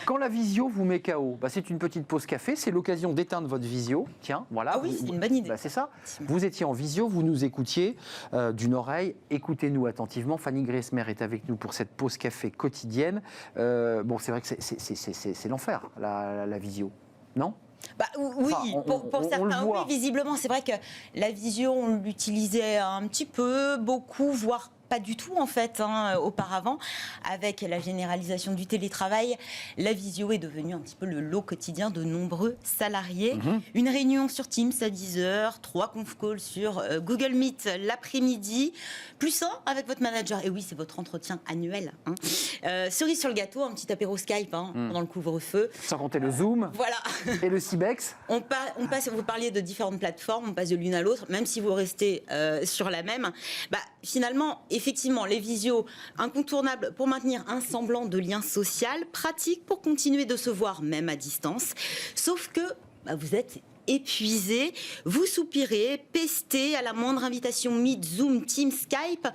Quand la visio vous met KO, c'est une petite pause café, c'est l'occasion d'éteindre votre visio. Tiens, voilà. Ah oui, c'est une bonne idée. C'est ça. Vous étiez en visio, vous nous écoutiez d'une oreille. Écoutez-nous attentivement. Fanny Griesmer est avec nous pour cette pause café quotidienne. Bon, c'est vrai que c'est l'enfer, la visio, non ? Oui, pour certains, oui, visiblement. C'est vrai que la visio, on l'utilisait un petit peu, beaucoup, voire pas du tout en fait auparavant. Avec la généralisation du télétravail, la visio est devenue un petit peu le lot quotidien de nombreux salariés. Une réunion sur Teams à 10h, 3 conf calls sur Google Meet l'après-midi, plus un avec votre manager. Et oui, c'est votre entretien annuel. Cerise sur le gâteau, un petit apéro Skype pendant le couvre-feu. Sans compter le Zoom. Voilà. Et le Cibex. On passe, vous parliez de différentes plateformes, on passe de l'une à l'autre, même si vous restez sur la même. Finalement, effectivement, les visios incontournables pour maintenir un semblant de lien social, pratique pour continuer de se voir même à distance. Sauf que vous êtes épuisé, vous soupirez, pestez à la moindre invitation Meet, Zoom, Teams, Skype.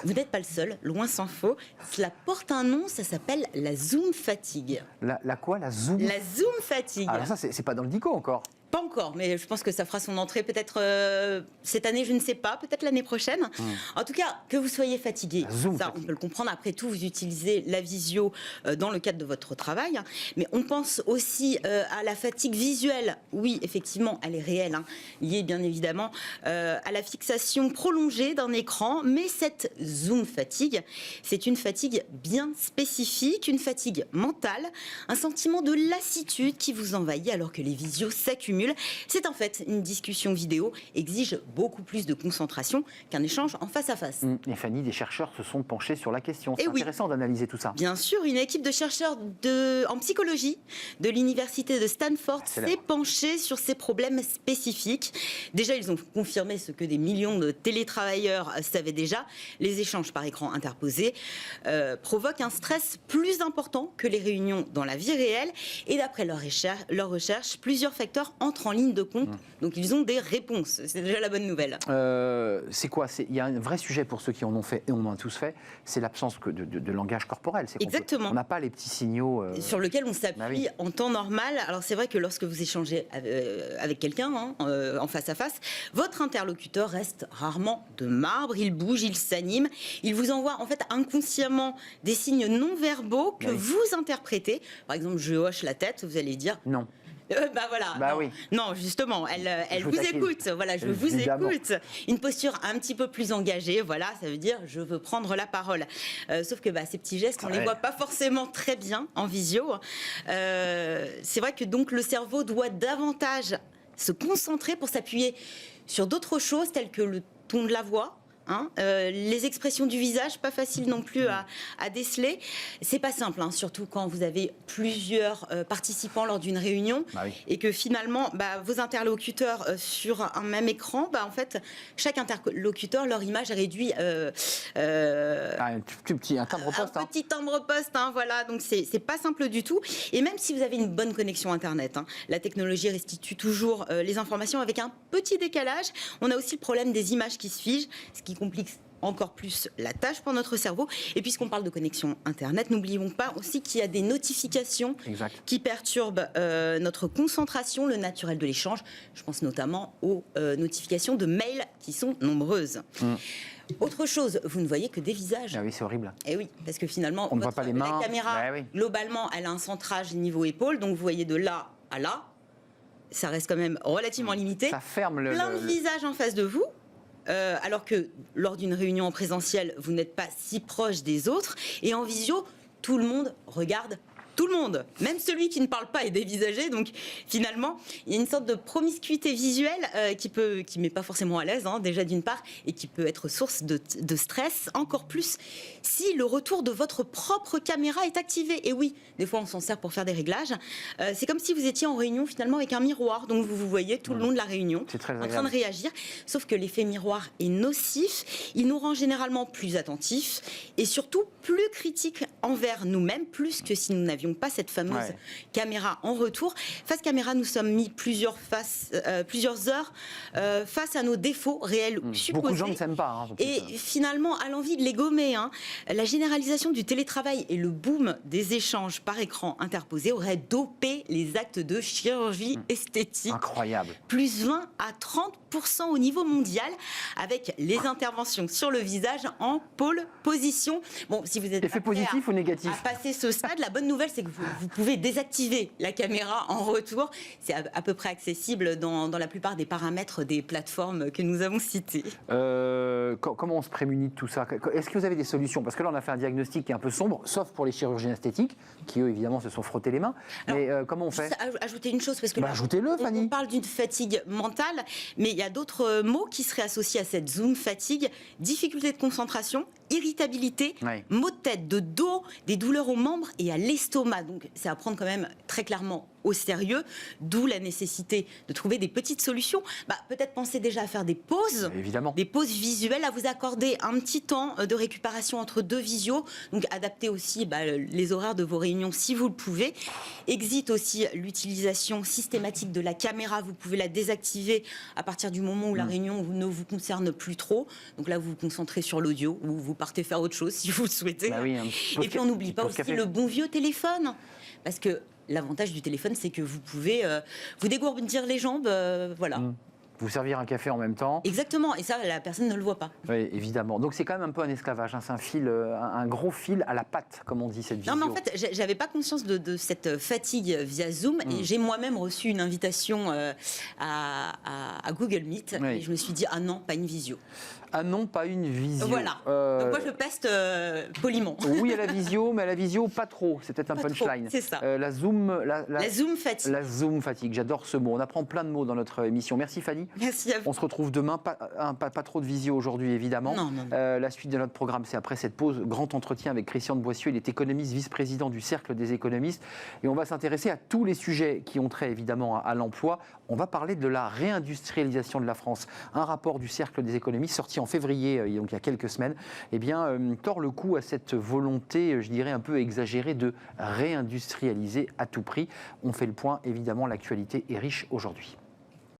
Vous n'êtes pas le seul, loin s'en faut. Cela porte un nom, ça s'appelle la Zoom fatigue. La quoi, la Zoom ? La Zoom fatigue. Alors ça, c'est pas dans le dico encore. Pas encore, mais je pense que ça fera son entrée peut-être cette année, je ne sais pas, peut-être l'année prochaine. En tout cas, que vous soyez fatigué, ça on peut le comprendre. Après tout, vous utilisez la visio dans le cadre de votre travail. Mais on pense aussi à la fatigue visuelle. Oui, effectivement, elle est réelle, liée bien évidemment à la fixation prolongée d'un écran. Mais cette Zoom fatigue, c'est une fatigue bien spécifique, une fatigue mentale, un sentiment de lassitude qui vous envahit alors que les visios s'accumulent. C'est en fait une discussion vidéo exige beaucoup plus de concentration qu'un échange en face à face. Et Fanny, des chercheurs se sont penchés sur la question. C'est intéressant d'analyser tout ça. Bien sûr, une équipe de chercheurs en psychologie de l'université de Stanford s'est penchée sur ces problèmes spécifiques. Déjà, ils ont confirmé ce que des millions de télétravailleurs savaient déjà. Les échanges par écran interposé provoquent un stress plus important que les réunions dans la vie réelle. Et d'après leur recherche, plusieurs facteurs entrent en ligne de compte. Donc, ils ont des réponses. C'est déjà la bonne nouvelle. C'est quoi ? Il y a un vrai sujet pour ceux qui en ont fait, et on en a tous fait, c'est l'absence de langage corporel. Exactement. On n'a pas les petits signaux... Sur lesquels on s'appuie en temps normal. Alors, c'est vrai que lorsque vous échangez avec quelqu'un, en face à face, votre interlocuteur reste rarement de marbre. Il bouge, il s'anime. Il vous envoie, en fait, inconsciemment des signes non verbaux que vous interprétez. Par exemple, je hoche la tête, vous allez dire... Non. Voilà. Oui. Non, justement, elle vous écoute. Voilà, je vous écoute. Une posture un petit peu plus engagée. Voilà, ça veut dire je veux prendre la parole. Sauf que ces petits gestes, on les voit pas forcément très bien en visio. C'est vrai que donc le cerveau doit davantage se concentrer pour s'appuyer sur d'autres choses telles que le ton de la voix. Les expressions du visage, pas facile non plus à déceler. C'est pas simple, surtout quand vous avez plusieurs participants lors d'une réunion et que finalement vos interlocuteurs sur un même écran, en fait, chaque interlocuteur, leur image est réduite un timbre-poste. Un petit timbre-poste, voilà. Donc c'est pas simple du tout. Et même si vous avez une bonne connexion Internet, la technologie restitue toujours les informations avec un petit décalage. On a aussi le problème des images qui se figent, ce qui complique encore plus la tâche pour notre cerveau. Et puisqu'on parle de connexion Internet, n'oublions pas aussi qu'il y a des notifications qui perturbent notre concentration, le naturel de l'échange. Je pense notamment aux notifications de mails qui sont nombreuses. Autre chose, vous ne voyez que des visages. Ah oui, c'est horrible. Et oui, parce que finalement, on ne voit pas les mains. La caméra, globalement, elle a un centrage niveau épaule, donc vous voyez de là à là. Ça reste quand même relativement limité. Ça ferme plein de visages en face de vous. Alors que lors d'une réunion en présentiel, vous n'êtes pas si proche des autres. Et en visio, tout le monde regarde tout le monde, même celui qui ne parle pas est dévisagé. Donc finalement, il y a une sorte de promiscuité visuelle qui met pas forcément à l'aise, déjà d'une part, et qui peut être source de stress, encore plus si le retour de votre propre caméra est activé. Et oui, des fois on s'en sert pour faire des réglages. C'est comme si vous étiez en réunion finalement avec un miroir, donc vous vous voyez tout le long de la réunion en train de réagir. Sauf que l'effet miroir est nocif, il nous rend généralement plus attentifs et surtout plus critiques envers nous-mêmes, plus que si nous n'avions n'avions pas cette fameuse caméra en retour. Face caméra, nous sommes mis plusieurs heures face à nos défauts réels ou supposés. Beaucoup de gens ne s'aiment pas. Et finalement, à l'envie de les gommer, la généralisation du télétravail et le boom des échanges par écran interposé auraient dopé les actes de chirurgie esthétique. Incroyable. Plus 20 à 30% au niveau mondial, avec les interventions sur le visage en pôle position. Bon, si vous êtes effet positif ou négatif à passer ce stade, la bonne nouvelle, c'est que vous pouvez désactiver la caméra en retour. C'est à peu près accessible dans la plupart des paramètres des plateformes que nous avons citées. Comment on se prémunit de tout ça? Est-ce que vous avez des solutions? Parce que là, on a fait un diagnostic qui est un peu sombre, sauf pour les chirurgiens esthétiques, qui eux, évidemment, se sont frottés les mains. Mais comment on fait? Ajouter une chose, parce que ajoutez-le, Fanny. On parle d'une fatigue mentale, mais il y a d'autres mots qui seraient associés à cette Zoom fatigue: difficulté de concentration, irritabilité, maux de tête, de dos, des douleurs aux membres et à l'estomac. Donc c'est à prendre quand même très clairement au sérieux, d'où la nécessité de trouver des petites solutions. Peut-être penser déjà à faire des pauses, évidemment, des pauses visuelles, à vous accorder un petit temps de récupération entre deux visios, donc adapter aussi les horaires de vos réunions si vous le pouvez. Exit aussi l'utilisation systématique de la caméra, vous pouvez la désactiver à partir du moment où la réunion ne vous concerne plus trop. Donc là, vous vous concentrez sur l'audio ou vous partez faire autre chose si vous le souhaitez. Et puis on n'oublie pas aussi le bon vieux téléphone, parce que l'avantage du téléphone, c'est que vous pouvez vous dégourdir les jambes, voilà. Vous servir un café en même temps. Exactement, et ça, la personne ne le voit pas. Oui, évidemment. Donc c'est quand même un peu un esclavage, c'est un fil, un gros fil à la patte, comme on dit, cette visio. Non, mais en fait, j'avais pas conscience de cette fatigue via Zoom, et j'ai moi-même reçu une invitation à Google Meet, et je me suis dit, ah non, pas une visio. Ah non, pas une visio. Voilà. Donc moi, je peste poliment. Oui, à la visio, mais à la visio, pas trop. C'est peut-être un punchline. C'est ça. La Zoom... La Zoom fatigue. La Zoom fatigue, j'adore ce mot. On apprend plein de mots dans notre émission. Merci Fanny. Merci à vous. On se retrouve demain. Pas trop de visio aujourd'hui, évidemment. Non. La suite de notre programme, c'est après cette pause. Grand entretien avec Christian de Boissieu. Il est économiste, vice-président du Cercle des économistes. Et on va s'intéresser à tous les sujets qui ont trait, évidemment, à l'emploi. On va parler de la réindustrialisation de la France. Un rapport du Cercle des économistes sorti en février, donc il y a quelques semaines, tord le cou à cette volonté, je dirais, un peu exagérée de réindustrialiser à tout prix. On fait le point, évidemment, l'actualité est riche aujourd'hui.